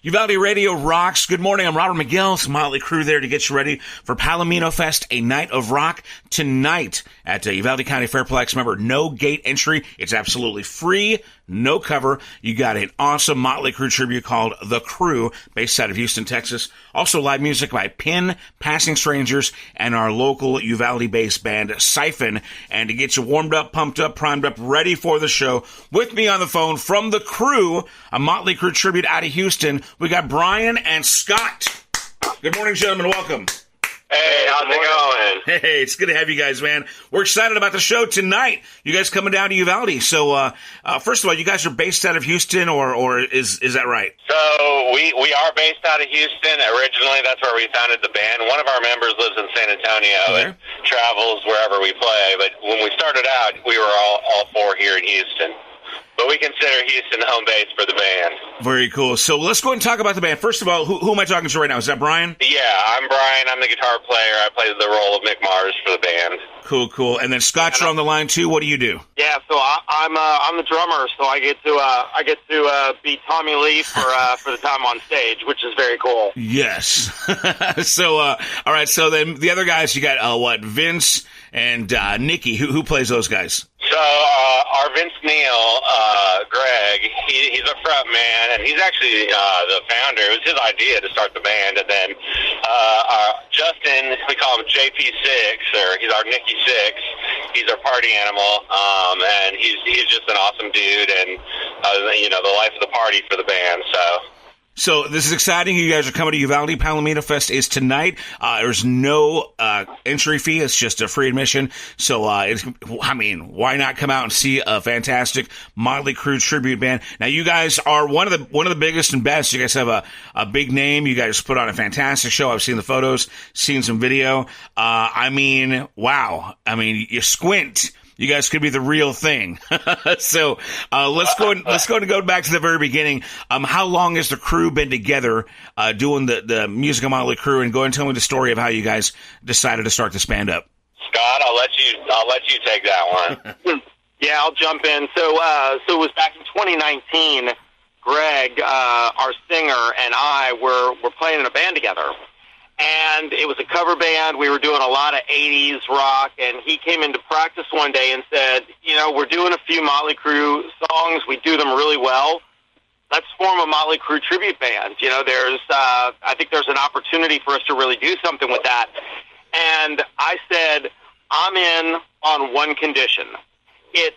Uvalde Radio rocks. Good morning. I'm Robert McGill. It's Motley Crue there to get you ready for Palomino Fest, a night of rock tonight at Uvalde County Fairplex. Remember, no gate entry. It's absolutely free, no cover. You got an awesome Motley Crue tribute called The CRÜE, based out of Houston, Texas. Also live music by Pin, Passing Strangers, and our local Uvalde-based band Siphon. And to get you warmed up, pumped up, primed up, ready for the show, with me on the phone from The CRÜE, a Motley Crue tribute out of Houston, we got Brian and Scott. Good morning, gentlemen. Welcome. Hey, how's it going? Hey, it's good to have you guys, man. We're excited about the show tonight. You guys coming down to Uvalde. So, first of all, you guys are based out of Houston, or is that right? So, we are based out of Houston. Originally, that's where we founded the band. One of our members lives in San Antonio and travels wherever we play. But when we started out, we were all four here in Houston. But we consider Houston home base for the band. Very cool. So let's go ahead and talk about the band. First of all, who am I talking to right now? Is that Brian? Yeah, I'm Brian. I'm the guitar player. I play the role of Mick Mars for the band. Cool. And then Scott, you're on the line too. What do you do? Yeah, so I'm the drummer. So I get to be Tommy Lee for the time on stage, which is very cool. Yes. So all right. So then the other guys, you got Vince and Nikki. Who plays those guys? So our Vince Neil, Greg, he's a front man, and he's actually the founder. It was his idea to start the band, and then Justin, we call him JP6, or he's our Nicky 6. He's our party animal, and he's just an awesome dude, and the life of the party for the band. So this is exciting. You guys are coming to Uvalde. Palomino Fest is tonight. There's no entry fee. It's just a free admission. So, why not come out and see a fantastic Motley Crue tribute band? Now, you guys are one of the biggest and best. You guys have a big name. You guys put on a fantastic show. I've seen the photos, seen some video. Wow. You squint. You guys could be the real thing. So let's go and go back to the very beginning. How long has the CRÜE been together doing the music of Motley Crue? And go and tell me the story of how you guys decided to start this band up. Scott, I'll let you take that one. Yeah, I'll jump in. So it was back in 2019. Greg, our singer, and I were playing in a band together. And it was a cover band. We were doing a lot of 80s rock, and he came into practice one day and said, we're doing a few Motley Crue songs. We do them really well. Let's form a Motley Crue tribute band. I think there's an opportunity for us to really do something with that. And I said, I'm in on one condition. It's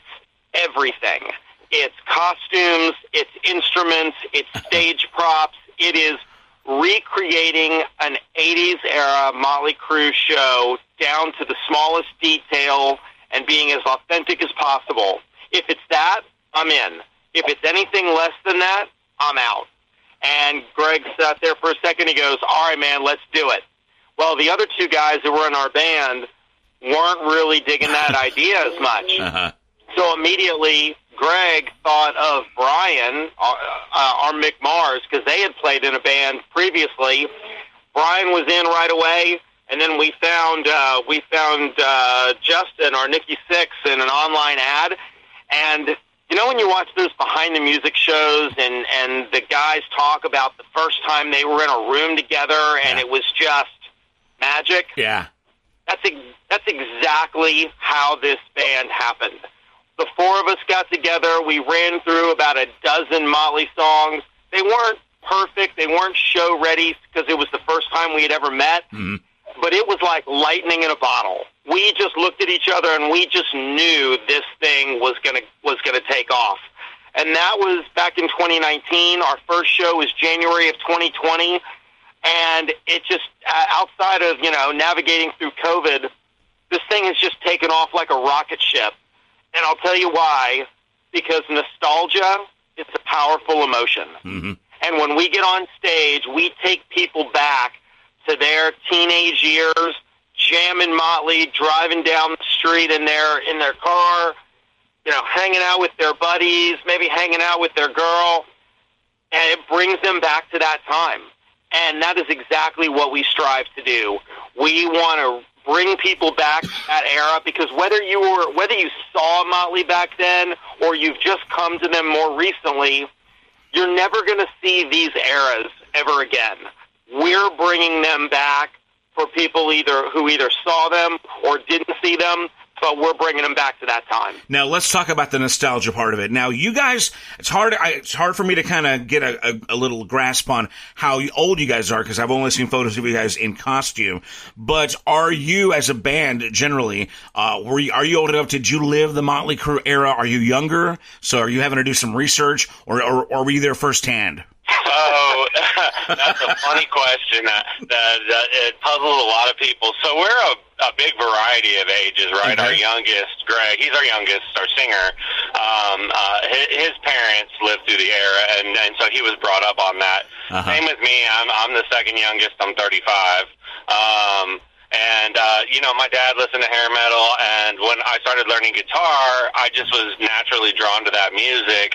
everything. It's costumes, it's instruments, it's stage props. It is recreating an 80s era Motley Crue show down to the smallest detail and being as authentic as possible. If it's that, I'm in. If it's anything less than that, I'm out. And Greg sat there for a second. He goes, all right, man, let's do it. Well, the other two guys who were in our band weren't really digging that idea as much. Uh-huh. So immediately Greg thought of Brian, our Mick Mars, because they had played in a band previously. Brian was in right away, and then we found Justin, our Nicky 6, in an online ad. And when you watch those behind the music shows and the guys talk about the first time they were in a room together and it was just magic? Yeah. That's exactly how this band happened. The four of us got together. We ran through about a dozen Motley songs. They weren't perfect. They weren't show ready because it was the first time we had ever met. Mm-hmm. But it was like lightning in a bottle. We just looked at each other and we just knew this thing was gonna take off. And that was back in 2019. Our first show was January of 2020. And it just, outside of, navigating through COVID, this thing has just taken off like a rocket ship. And I'll tell you why, because nostalgia is a powerful emotion. Mm-hmm. And when we get on stage, we take people back to their teenage years, jamming Motley, driving down the street in their car, hanging out with their buddies, maybe hanging out with their girl, and it brings them back to that time. And that is exactly what we strive to do. We want to bring people back to that era, because whether you saw Motley back then or you've just come to them more recently, you're never going to see these eras ever again. We're bringing them back for people who either saw them or didn't see them, but we're bringing them back to that time. Now, let's talk about the nostalgia part of it. Now, you guys, it's hard for me to kind of get a little grasp on how old you guys are, because I've only seen photos of you guys in costume. But are you, as a band, generally, are you old enough? Did you live the Motley Crue era? Are you younger? So are you having to do some research, or were you there firsthand? Oh, that's a funny question. That it puzzles a lot of people. So we're a big variety of ages, right? Okay. Our youngest, Greg, he's our youngest, our singer. His parents lived through the era, and so he was brought up on that. Same with me. I'm the second youngest. I'm 35. My dad listened to hair metal, and when I started learning guitar, I just was naturally drawn to that music,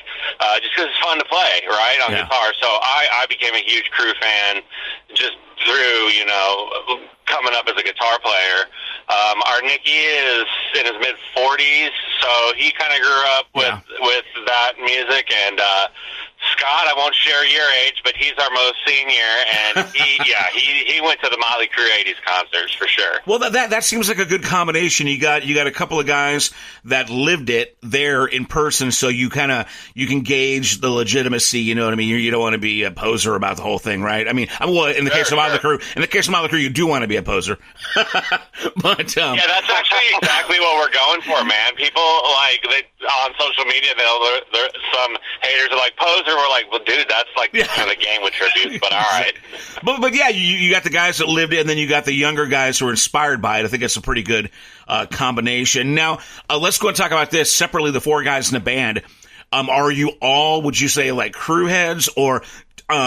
just because it's fun to play, right, on guitar. So I became a huge Crue fan just through, coming up as a guitar player. Our Nicky is in his mid-40s, so he kind of grew up with that music, and Scott, I won't share your age, but he's our most senior, and he went to the Motley Crue 80s concerts for sure. Well, that seems like a good combination. You got a couple of guys that lived it there in person, so you can gauge the legitimacy. You know what I mean? You don't want to be a poser about the whole thing, right? I mean, in the case of Motley Crue, you do want to be a poser. But that's actually exactly what we're going for, man. People on social media, some haters are like, poser. We're like, well, dude, that's like kind of the game with tributes, but all right. But yeah, you got the guys that lived it, and then you got the younger guys who are inspired by it. I think it's a pretty good combination. Now, let's go and talk about this separately, the four guys in the band. Are you all, would you say, like Crue heads, or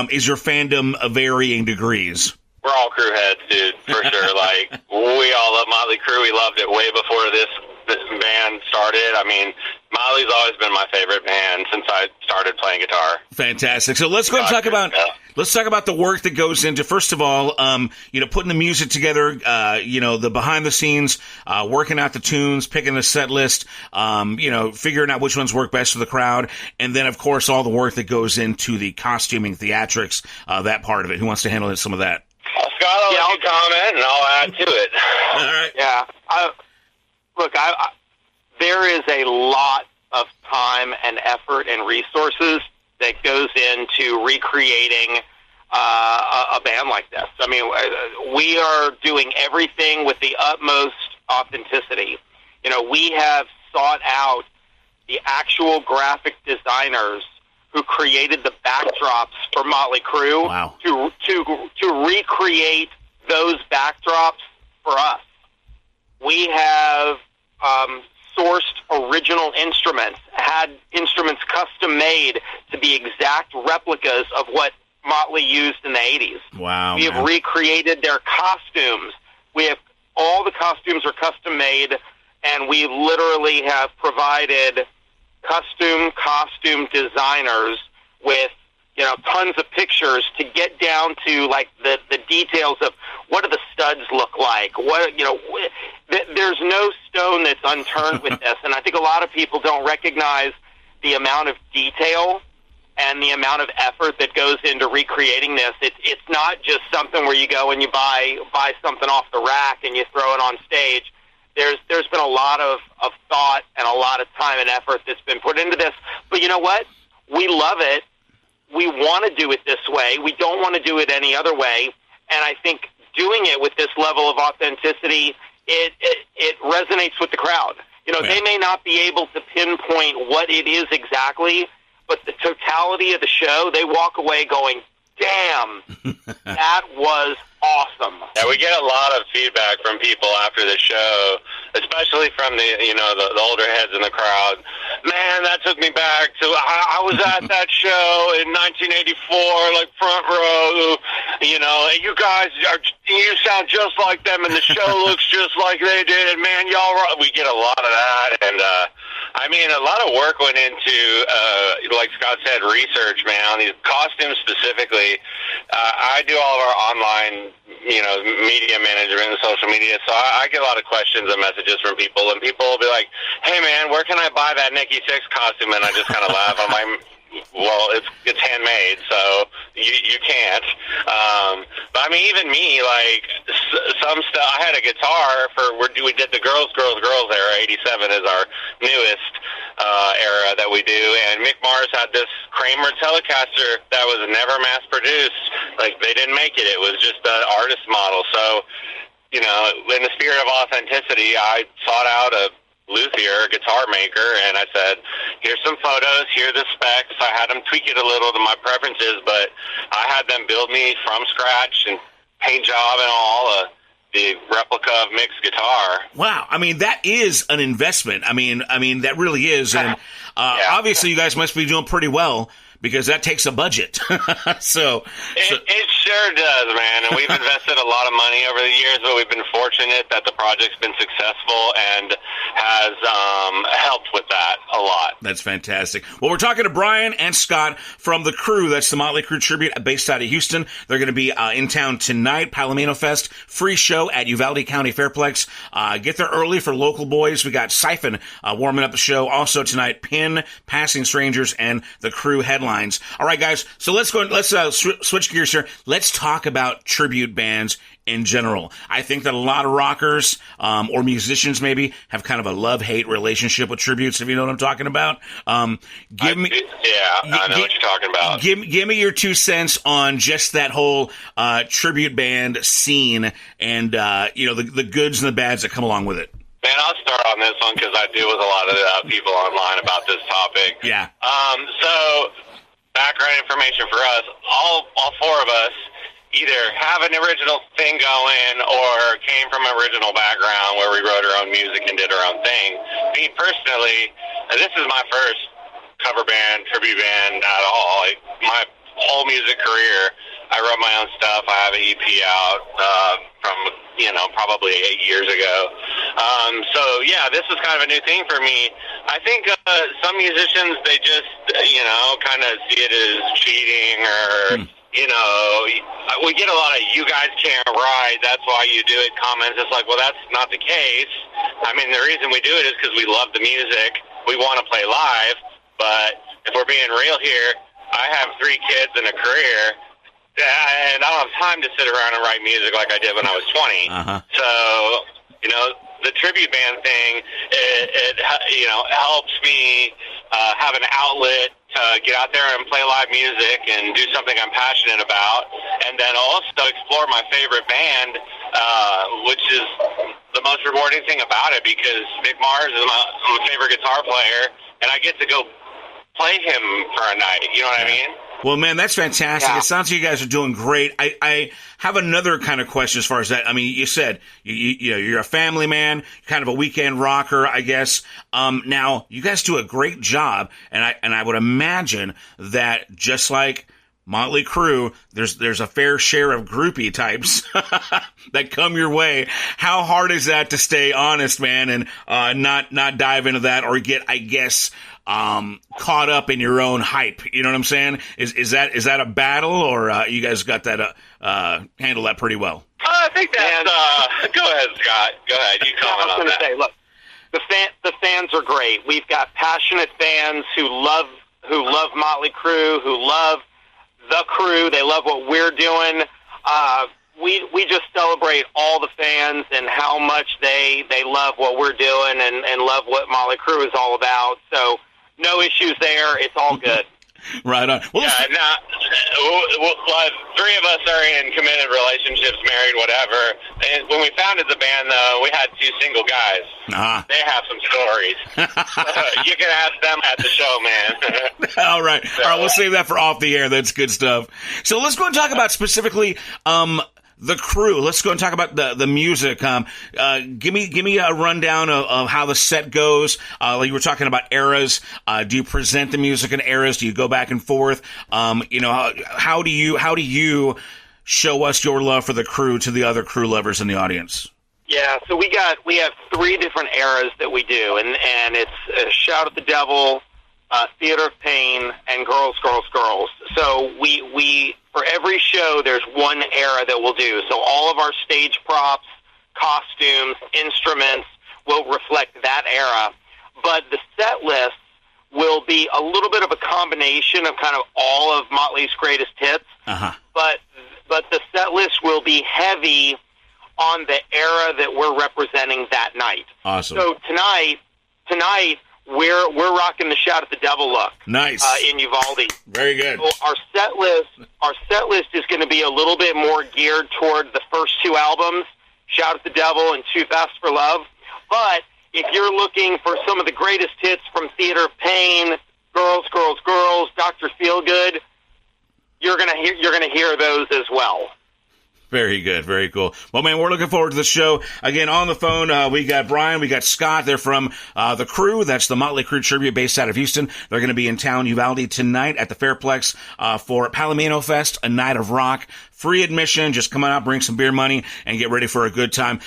is your fandom of varying degrees? We're all Crue heads, dude, for sure. Like, we all love Motley Crue. We loved it way before this band started. I mean, Motley's always been my favorite band since I started playing guitar. Fantastic. So let's go and talk about the work that goes into, first of all, putting the music together, the behind the scenes, working out the tunes, picking the set list, figuring out which ones work best for the crowd. And then, of course, all the work that goes into the costuming, theatrics, that part of it. Who wants to handle some of that? Scott, I'll let you comment, and I'll add to it. All right. Yeah. Look, there is a lot of time and effort and resources that goes into recreating a band like this. I mean, we are doing everything with the utmost authenticity. We have sought out the actual graphic designers who created the backdrops for Motley Crue. Wow. to recreate those backdrops for us. We have sourced original instruments, had instruments custom made to be exact replicas of what Motley used in the 80s. Wow. We have recreated their costumes. All the costumes are custom made, and we literally have provided costume designers with tons of pictures to get down to like the details of what do the studs look like. There's no stone that's unturned with this, and I think a lot of people don't recognize the amount of detail and the amount of effort that goes into recreating this. It's not just something where you go and you buy something off the rack and you throw it on stage. There's been a lot of thought and a lot of time and effort that's been put into this. But you know what? We love it. We want to do it this way. We don't want to do it any other way. And I think doing it with this level of authenticity, it resonates with the crowd. They may not be able to pinpoint what it is exactly, but the totality of the show, they walk away going, damn, that was awesome. Yeah, we get a lot of feedback from people after the show, especially from the older heads in the crowd. Man, that took me back to I was at that show in 1984, like front row. You guys you sound just like them, and the show looks just like they did. And man, we get a lot of that, and a lot of work went into, like Scott said, research, man, on these costumes specifically. I do all of our online, media management and social media, so I get a lot of questions and messages from people, and people will be like, hey, man, where can I buy that Nikki Sixx costume? And I just kind of laugh. I'm like, well, it's handmade, so you can't. But I mean, even me, like some stuff. I had a guitar we did the Girls era. '87 is our newest era that we do, and Mick Mars had this Kramer Telecaster that was never mass produced. Like they didn't make it; it was just an artist model. So, you know, in the spirit of authenticity, I sought out a luthier, guitar maker, and I said, here's some photos, here are the specs. I had them tweak it a little to my preferences, but I had them build me from scratch and paint job and all the replica of Mick's guitar. Wow. I mean, that is an investment. I mean, that really is. And obviously you guys must be doing pretty well, because that takes a budget. It sure does, man. And we've invested a lot of money over the years, but we've been fortunate that the project's been successful and has helped with that a lot. That's fantastic. Well, we're talking to Brian and Scott from the CRÜE. That's the Motley Crue tribute based out of Houston. They're going to be in town tonight, Palomino Fest, free show at Uvalde County Fairplex. Get there early for local boys. We got Siphon warming up the show. Also tonight, Pin, Passing Strangers, and the CRÜE headline. All right, guys. So let's switch gears here. Let's talk about tribute bands in general. I think that a lot of rockers or musicians maybe have kind of a love-hate relationship with tributes, if you know what I'm talking about. I know what you're talking about. Give me your 2 cents on just that whole tribute band scene and the goods and the bads that come along with it. Man, I'll start on this one because I deal with a lot of people online about this topic. Yeah. So background information for us, all 4 of us either have an original thing going or came from an original background where we wrote our own music and did our own thing. Me personally, this is my first cover band, tribute band at all. Like, my whole music career, I wrote my own stuff. I have an EP out from, probably 8 years ago. So, yeah, this is kind of a new thing for me. I think some musicians, they just, kind of see it as cheating or, we get a lot of, you guys can't write, that's why you do it comments. It's like, well, that's not the case. I mean, the reason we do it is because we love the music. We want to play live. But if we're being real here, I have 3 kids and a career, and I don't have time to sit around and write music like I did when I was 20. Uh-huh. So, the tribute band thing, it helps me have an outlet to get out there and play live music and do something I'm passionate about, and then also explore my favorite band, which is the most rewarding thing about it, because Mick Mars is my favorite guitar player, and I get to go play him for a night. You know what I mean? Well, man, that's fantastic. Yeah. It sounds like you guys are doing great. I have another kind of question as far as that. I mean, you said you're a family man, kind of a weekend rocker, I guess. Now, you guys do a great job, and I would imagine that just like Motley Crue, there's a fair share of groupie types that come your way. How hard is that to stay honest, man, and not dive into that or get, I guess, caught up in your own hype? You know what I'm saying? Is that a battle, or you guys got that handle that pretty well? I think that's. Go ahead, Scott. Go ahead. You comment on that. Say, look, the fans are great. We've got passionate fans who love Motley Crue, who love the CRÜE. They love what we're doing. We just celebrate all the fans and how much they love what we're doing and love what Motley Crue is all about. So no issues there. It's all good. Right on. Well, yeah, three of us are in committed relationships, married, whatever. And when we founded the band, though, we had 2 single guys. Uh-huh. They have some stories. You can ask them at the show, man. All right. So, all right, we'll save that for off the air. That's good stuff. So let's go and talk about specifically the CRÜE. Let's go and talk about the music. Give me a rundown of how the set goes. Like you were talking about eras. Do you present the music in eras? Do you go back and forth? How do you show us your love for the CRÜE to the other CRÜE lovers in the audience? Yeah, so we have 3 different eras that we do, and it's Shout at the Devil, Theater of Pain, and Girls, Girls, Girls. So we for every show, there's one era that we'll do. So all of our stage props, costumes, instruments will reflect that era. But the set lists will be a little bit of a combination of kind of all of Motley's greatest hits, but the set list will be heavy on the era that we're representing that night. Awesome. So tonight we're rocking the Shout at the Devil look. Nice. In Uvalde. Very good. So our set list is going to be a little bit more geared toward the first two albums, Shout at the Devil and Too Fast for Love. But if you're looking for some of the greatest hits from Theater of Pain, Girls, Girls, Girls, Dr. Feelgood, you're gonna hear those as well. Very good. Very cool. Well, man, we're looking forward to the show. Again, on the phone, we got Brian, we got Scott. They're from the CRÜE. That's the Motley Crue tribute based out of Houston. They're going to be in town, Uvalde, tonight at the Fairplex for Palomino Fest, a night of rock. Free admission. Just come on out, bring some beer money, and get ready for a good time.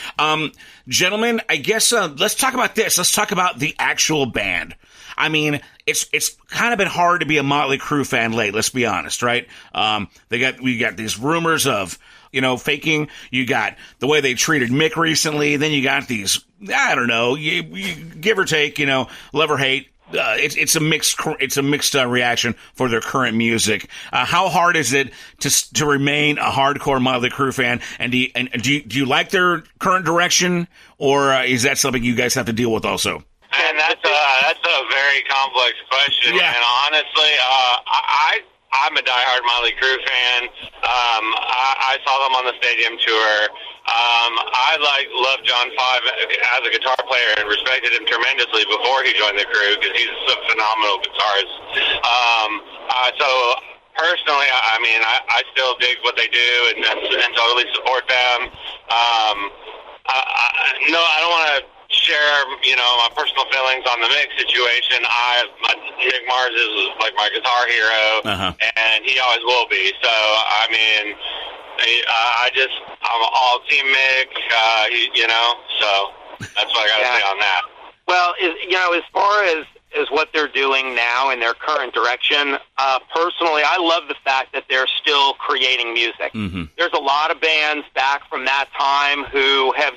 Gentlemen, I guess let's talk about this. Let's talk about the actual band. I mean, it's kind of been hard to be a Motley Crue fan late. Let's be honest, right? We got these rumors of, faking. You got the way they treated Mick recently. Then you got these, I don't know, you give or take, love or hate. It's a mixed reaction for their current music. How hard is it to remain a hardcore Motley Crue fan? And do you like their current direction, or is that something you guys have to deal with also? And that's a very complex question. Yeah. And honestly, I'm a diehard Motley Crue fan. I saw them on the stadium tour. I love John Five as a guitar player and respected him tremendously before he joined the CRÜE because he's a phenomenal guitarist. So personally, I still dig what they do and totally support them. No, I don't want to share, my personal feelings on the Mick situation. Mick Mars is like my guitar hero, and he always will be. So, I'm all team Mick, so that's what I got to say on that. Well, as far as what they're doing now in their current direction, personally, I love the fact that they're still creating music. Mm-hmm. There's a lot of bands back from that time who have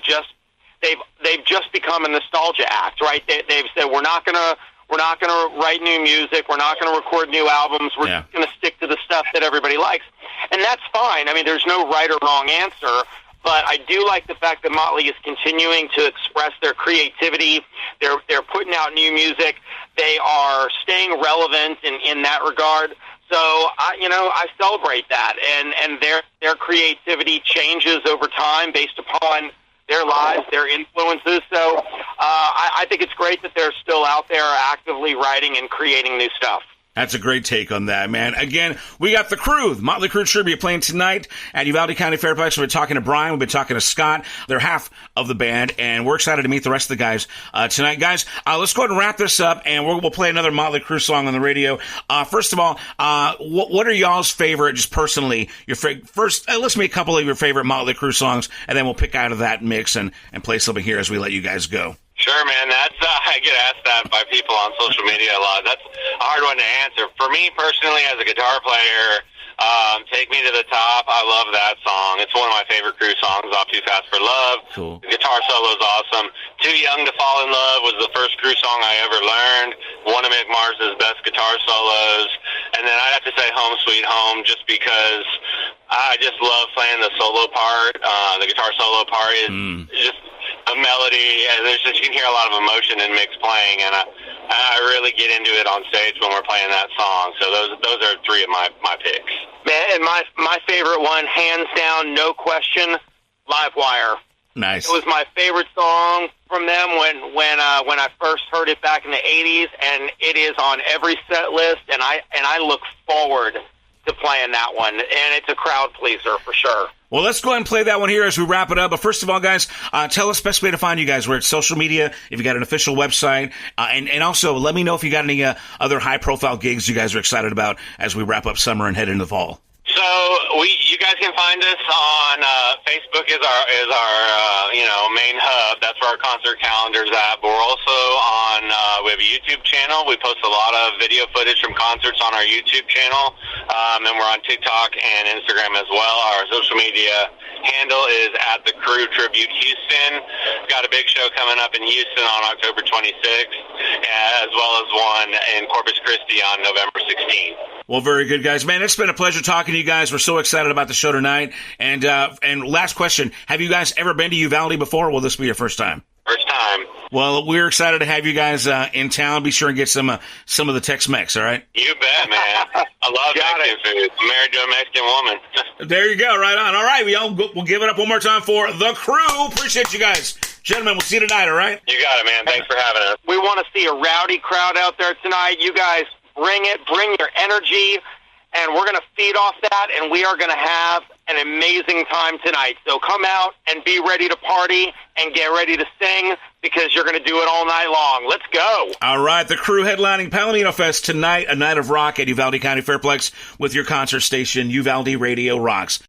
they've just become a nostalgia act, right? They've said we're not gonna write new music, we're not gonna record new albums, we're just gonna stick to the stuff that everybody likes, and that's fine. There's no right or wrong answer, but I do like the fact that Motley is continuing to express their creativity. They're putting out new music. They are staying relevant in that regard. So I celebrate that, and their creativity changes over time based upon their lives, their influences. So I think it's great that they're still out there actively writing and creating new stuff. That's a great take on that, man. Again, we got the CRÜE, Motley Crue tribute playing tonight at Uvalde County Fairplex. We've been talking to Brian. We've been talking to Scott. They're half of the band, and we're excited to meet the rest of the guys tonight. Guys, let's go ahead and wrap this up, and we'll play another Motley Crue song on the radio. First of all, what are y'all's favorite, just personally, first, list me a couple of your favorite Motley Crue songs, and then we'll pick out of that mix and play something here as we let you guys go. Sure, man. That's I get asked that by people on social media a lot. That's a hard one to answer. For me personally, as a guitar player, Take Me to the Top, I love that song. It's one of my favorite Crue songs off Too Fast for Love. Cool. The guitar solo is awesome. Too Young to Fall in Love was the first Crue song I ever learned. One of Mick Mars' best guitar solos. And then I'd have to say Home Sweet Home, just because I just love playing the solo part. The guitar solo part is just a melody, and you can hear a lot of emotion in Mick's playing, and I really get into it on stage when we're playing that song. So those are three of my picks. Man, and my favorite one, hands down, no question, Live Wire. Nice. It was my favorite song from them when I first heard it back in the 80s, and it is on every set list, and I look forward to playing that one, and it's a crowd pleaser for sure. Well, let's go ahead and play that one here as we wrap it up. But first of all, guys, tell us the best way to find you guys. We're at social media, if you got an official website, and also let me know if you got any other high-profile gigs you guys are excited about as we wrap up summer and head into the fall. So you guys can find us on Facebook is our main hub. That's where our concert calendar's at. But we're also on we have a YouTube channel. We post a lot of video footage from concerts on our YouTube channel, and we're on TikTok and Instagram as well. Our social media handle is at the CRÜE Tribute Houston. We've got a big show coming up in Houston on October 26th, as well as one in Corpus Christi on November 16th. Well, very good, guys. Man, it's been a pleasure talking to you guys. We're so excited about the show tonight. And last question, have you guys ever been to Uvalde before, or will this be your first time? First time. Well, we're excited to have you guys in town. Be sure and get some of the Tex-Mex, all right? You bet, man. I love Mexican food. I'm married to a Mexican woman. There you go, right on. All right, we'll give it up one more time for the CRÜE. Appreciate you guys. Gentlemen, we'll see you tonight, all right? You got it, man. Thanks for having us. We want to see a rowdy crowd out there tonight. You guys bring it, bring your energy, and we're going to feed off that, and we are going to have an amazing time tonight. So come out and be ready to party and get ready to sing, because you're going to do it all night long. Let's go. All right, the CRÜE headlining Palomino Fest tonight, a night of rock at Uvalde County Fairplex with your concert station, Uvalde Radio Rocks.